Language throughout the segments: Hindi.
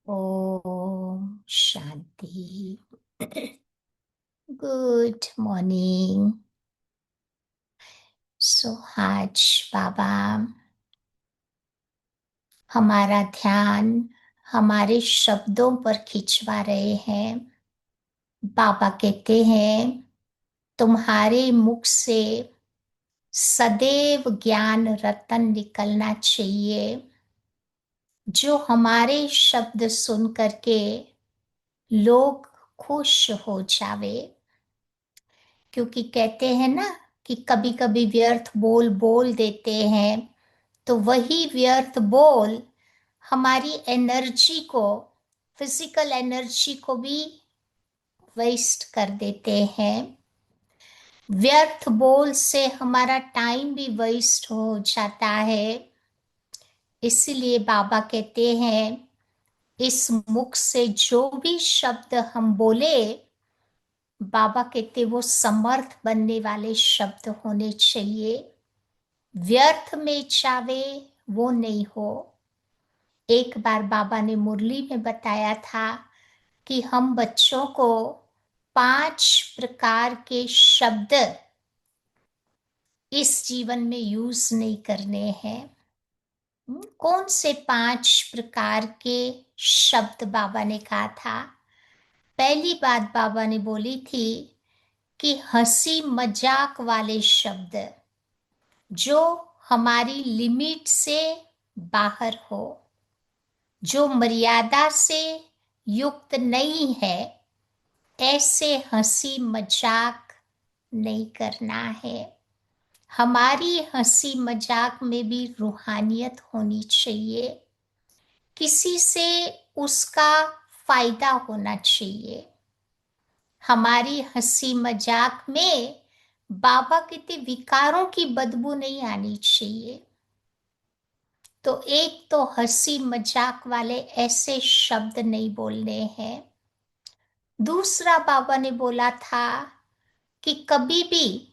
ओम शांति। Good morning. सो आज बाबा हमारा ध्यान हमारे शब्दों पर खिंचवा रहे हैं। बाबा कहते हैं तुम्हारे मुख से सदैव ज्ञान रतन निकलना चाहिए, जो हमारे शब्द सुन करके लोग खुश हो जावे। क्योंकि कहते हैं ना कि कभी कभी व्यर्थ बोल बोल देते हैं, तो वही व्यर्थ बोल हमारी एनर्जी को, फिजिकल एनर्जी को भी वेस्ट कर देते हैं। व्यर्थ बोल से हमारा टाइम भी वेस्ट हो जाता है। इसलिए बाबा कहते हैं इस मुख से जो भी शब्द हम बोले, बाबा कहते वो समर्थ बनने वाले शब्द होने चाहिए। व्यर्थ में चावे वो नहीं हो। एक बार बाबा ने मुरली में बताया था कि हम बच्चों को 5 प्रकार के शब्द इस जीवन में यूज नहीं करने हैं। कौन से 5 प्रकार के शब्द बाबा ने कहा था? पहली बात बाबा ने बोली थी कि हंसी मजाक वाले शब्द जो हमारी लिमिट से बाहर हो, जो मर्यादा से युक्त नहीं है, ऐसे हंसी मजाक नहीं करना है। हमारी हंसी मजाक में भी रूहानियत होनी चाहिए। किसी से उसका फायदा होना चाहिए। हमारी हंसी मजाक में बाबा कहते विकारों की बदबू नहीं आनी चाहिए। तो एक तो हंसी मजाक वाले ऐसे शब्द नहीं बोलने हैं। दूसरा बाबा ने बोला था कि कभी भी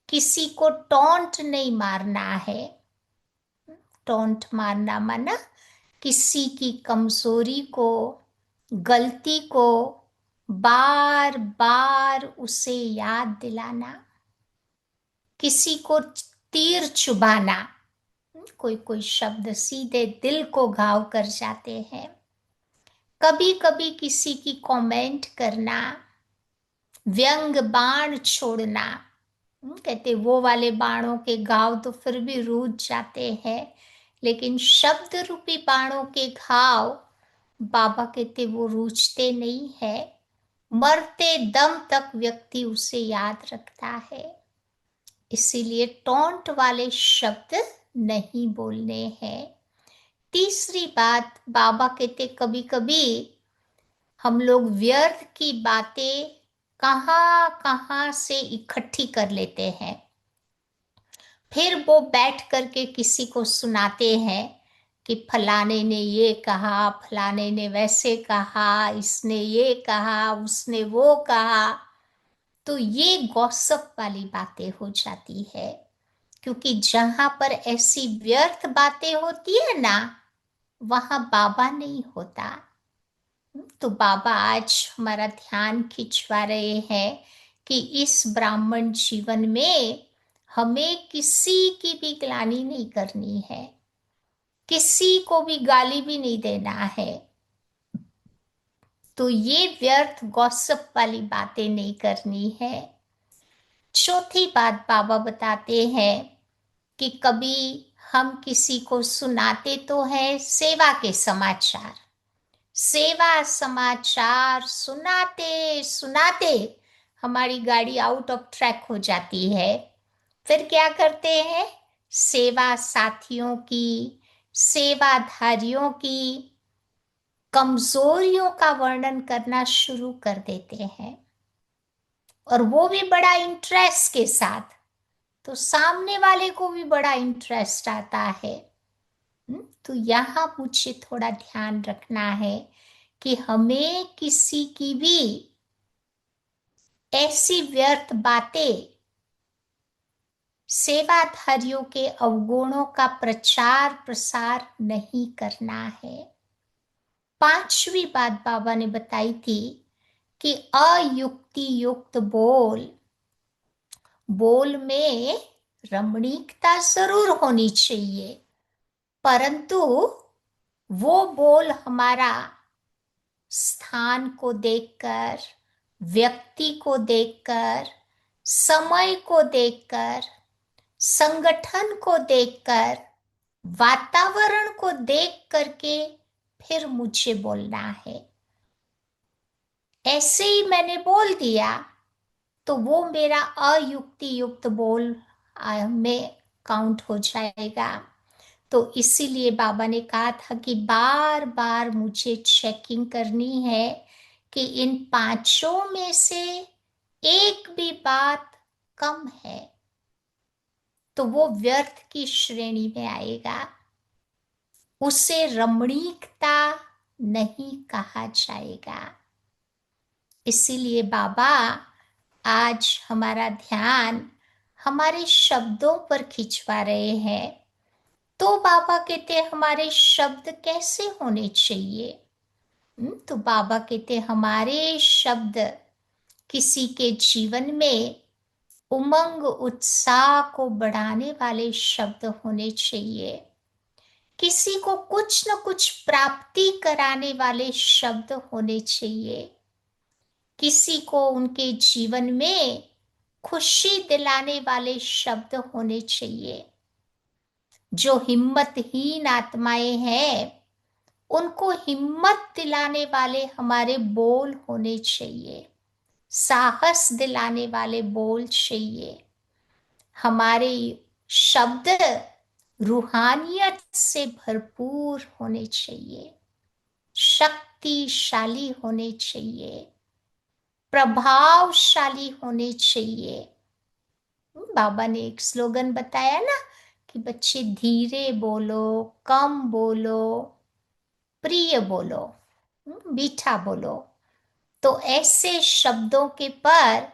किसी को टॉन्ट नहीं मारना है। टॉन्ट मारना माना किसी की कमजोरी को, गलती को बार बार उसे याद दिलाना, किसी को तीर चुभाना। कोई कोई शब्द सीधे दिल को घाव कर जाते हैं। कभी कभी किसी की कमेंट करना, व्यंग बाण छोड़ना। कहते वो वाले बाणों के घाव तो फिर भी रूठ जाते हैं, लेकिन शब्द रूपी बाणों के घाव बाबा कहते वो रूठते नहीं है। मरते दम तक व्यक्ति उसे याद रखता है। इसीलिए टोंट वाले शब्द नहीं बोलने हैं। तीसरी बात बाबा कहते कभी कभी हम लोग व्यर्थ की बातें कहाँ कहाँ से इकट्ठी कर लेते हैं, फिर वो बैठ करके किसी को सुनाते हैं कि फलाने ने ये कहा, फलाने ने वैसे कहा, इसने ये कहा, उसने वो कहा। तो ये गॉसिप वाली बातें हो जाती है। क्योंकि जहां पर ऐसी व्यर्थ बातें होती है ना, वहां बाबा नहीं होता। तो बाबा आज हमारा ध्यान खिंचवा रहे हैं कि इस ब्राह्मण जीवन में हमें किसी की भी ग्लानि नहीं करनी है, किसी को भी गाली भी नहीं देना है। तो ये व्यर्थ गॉसिप वाली बातें नहीं करनी है। चौथी बात बाबा बताते हैं कि कभी हम किसी को सुनाते तो हैं सेवा के समाचार, सेवा समाचार सुनाते सुनाते हमारी गाड़ी आउट ऑफ ट्रैक हो जाती है। फिर क्या करते हैं? सेवा साथियों की, सेवाधारियों की कमजोरियों का वर्णन करना शुरू कर देते हैं, और वो भी बड़ा इंटरेस्ट के साथ। तो सामने वाले को भी बड़ा इंटरेस्ट आता है। तो यहाँ मुझे थोड़ा ध्यान रखना है कि हमें किसी की भी ऐसी व्यर्थ बातें, सेवाधारियों के अवगुणों का प्रचार प्रसार नहीं करना है। पांचवी बात बाबा ने बताई थी कि अयुक्ति युक्त बोल, बोल में रमणीकता जरूर होनी चाहिए, परंतु वो बोल हमारा स्थान को देखकर, व्यक्ति को देखकर, समय को देखकर, संगठन को देखकर, वातावरण को देख करके फिर मुझे बोलना है। ऐसे ही मैंने बोल दिया तो वो मेरा अयुक्ति युक्त बोल में काउंट हो जाएगा। तो इसीलिए बाबा ने कहा था कि बार बार मुझे चेकिंग करनी है कि इन पांचों में से एक भी बात कम है तो वो व्यर्थ की श्रेणी में आएगा, उसे रमणीकता नहीं कहा जाएगा। इसीलिए बाबा आज हमारा ध्यान हमारे शब्दों पर खिंचवा रहे हैं। तो बाबा कहते हैं हमारे शब्द कैसे होने चाहिए? तो बाबा कहते हैं हमारे शब्द किसी के जीवन में उमंग उत्साह को बढ़ाने वाले शब्द होने चाहिए, किसी को कुछ न कुछ प्राप्ति कराने वाले शब्द होने चाहिए, किसी को उनके जीवन में खुशी दिलाने वाले शब्द होने चाहिए। जो हिम्मतहीन आत्माएं हैं उनको हिम्मत दिलाने वाले हमारे बोल होने चाहिए, साहस दिलाने वाले बोल चाहिए। हमारे शब्द रूहानियत से भरपूर होने चाहिए, शक्तिशाली होने चाहिए, प्रभावशाली होने चाहिए। बाबा ने एक स्लोगन बताया ना कि बच्चे धीरे बोलो, कम बोलो, प्रिय बोलो, मीठा बोलो। तो ऐसे शब्दों के पर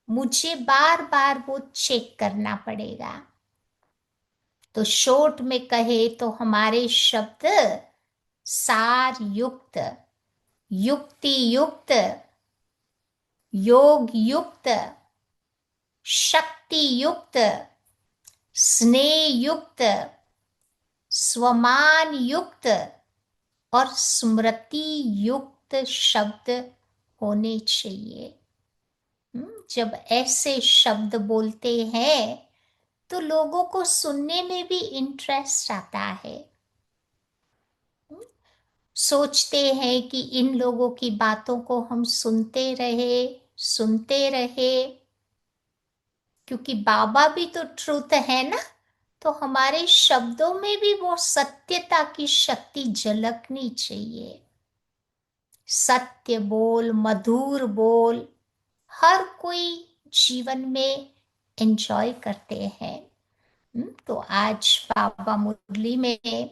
मुझे बार बार वो चेक करना पड़ेगा। तो शॉर्ट में कहे तो हमारे शब्द सार युक्त, युक्ति युक्त, योग युक्त, शक्ति युक्त, स्नेह युक्त, स्वमान युक्त और स्मृति युक्त शब्द होने चाहिए। जब ऐसे शब्द बोलते हैं तो लोगों को सुनने में भी इंटरेस्ट आता है। सोचते हैं कि इन लोगों की बातों को हम सुनते रहे, क्योंकि बाबा भी तो ट्रूथ है ना, तो हमारे शब्दों में भी वो सत्यता की शक्ति झलकनी चाहिए। सत्य बोल, मधुर बोल हर कोई जीवन में एंजॉय करते हैं। तो आज बाबा मुरली में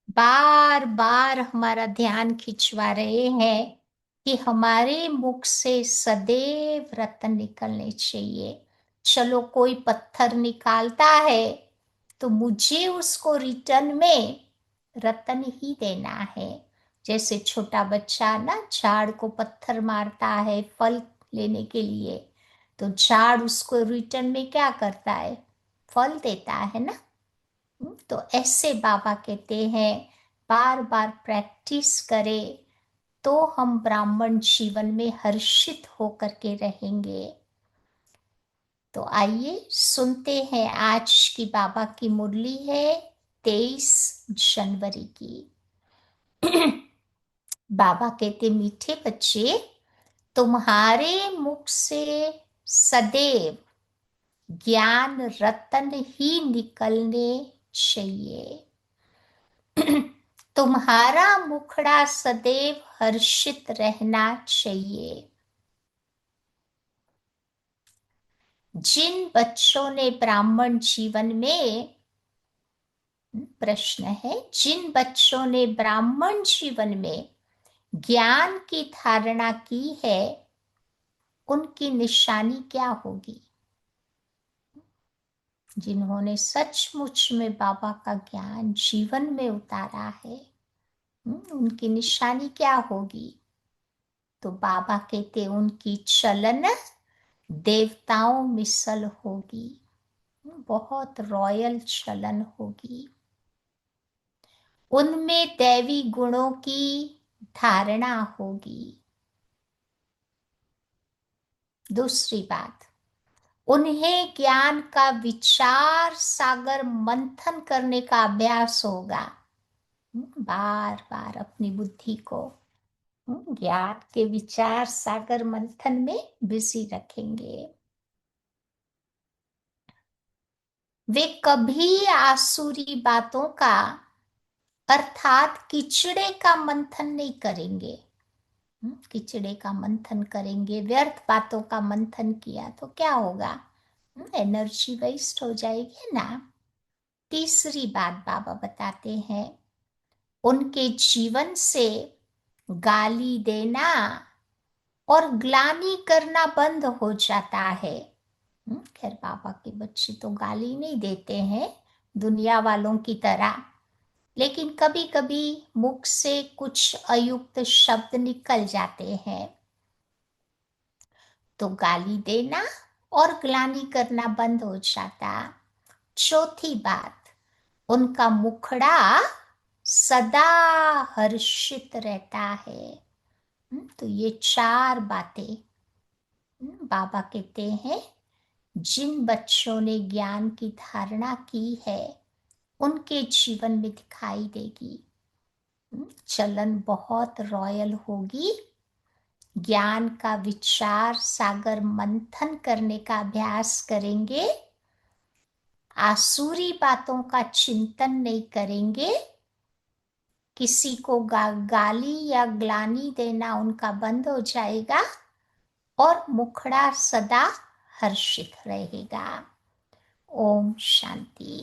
बार बार हमारा ध्यान खिंचवा रहे हैं कि हमारे मुख से सदैव रत्न निकलने चाहिए। चलो कोई पत्थर निकालता है तो मुझे उसको रिटर्न में रत्न ही देना है। जैसे छोटा बच्चा ना झाड़ को पत्थर मारता है फल लेने के लिए, तो झाड़ उसको रिटर्न में क्या करता है? फल देता है ना। तो ऐसे बाबा कहते हैं बार बार प्रैक्टिस करें तो हम ब्राह्मण जीवन में हर्षित होकर के रहेंगे। तो आइए सुनते हैं, आज की बाबा की मुरली है 23 जनवरी की। बाबा कहते मीठे बच्चे, तुम्हारे मुख से सदैव ज्ञान रत्न ही निकलने चाहिए। तुम्हारा मुखड़ा सदैव हर्षित रहना चाहिए। जिन बच्चों ने ब्राह्मण जीवन में, प्रश्न है, जिन बच्चों ने ब्राह्मण जीवन में ज्ञान की धारणा की है उनकी निशानी क्या होगी? जिन्होंने सचमुच में बाबा का ज्ञान जीवन में उतारा है, उनकी निशानी क्या होगी? तो बाबा कहते उनकी चलन देवताओं मिसल होगी। बहुत रॉयल चलन होगी। उनमें दैवी गुणों की धारणा होगी। दूसरी बात, उन्हें ज्ञान का विचार सागर मंथन करने का अभ्यास होगा। बार बार अपनी बुद्धि को ज्ञान के विचार सागर मंथन में बिजी रखेंगे। वे कभी आसुरी बातों का अर्थात किचड़े का मंथन नहीं करेंगे। किचड़े का मंथन करेंगे, व्यर्थ बातों का मंथन किया तो क्या होगा? एनर्जी वेस्ट हो जाएगी ना। तीसरी बात बाबा बताते हैं, उनके जीवन से गाली देना और ग्लानि करना बंद हो जाता है। खैर बाबा के बच्चे तो गाली नहीं देते हैं दुनिया वालों की तरह, लेकिन कभी कभी मुख से कुछ अयुक्त शब्द निकल जाते हैं, तो गाली देना और ग्लानि करना बंद हो जाता। चौथी बात, उनका मुखड़ा सदा हर्षित रहता है। तो ये चार बातें बाबा कहते हैं जिन बच्चों ने ज्ञान की धारणा की है उनके जीवन में दिखाई देगी। चलन बहुत रॉयल होगी। ज्ञान का विचार सागर मंथन करने का अभ्यास करेंगे। आसुरी बातों का चिंतन नहीं करेंगे। किसी को गाली या ग्लानि देना उनका बंद हो जाएगा और मुखड़ा सदा हर्षित रहेगा। ओम शांति।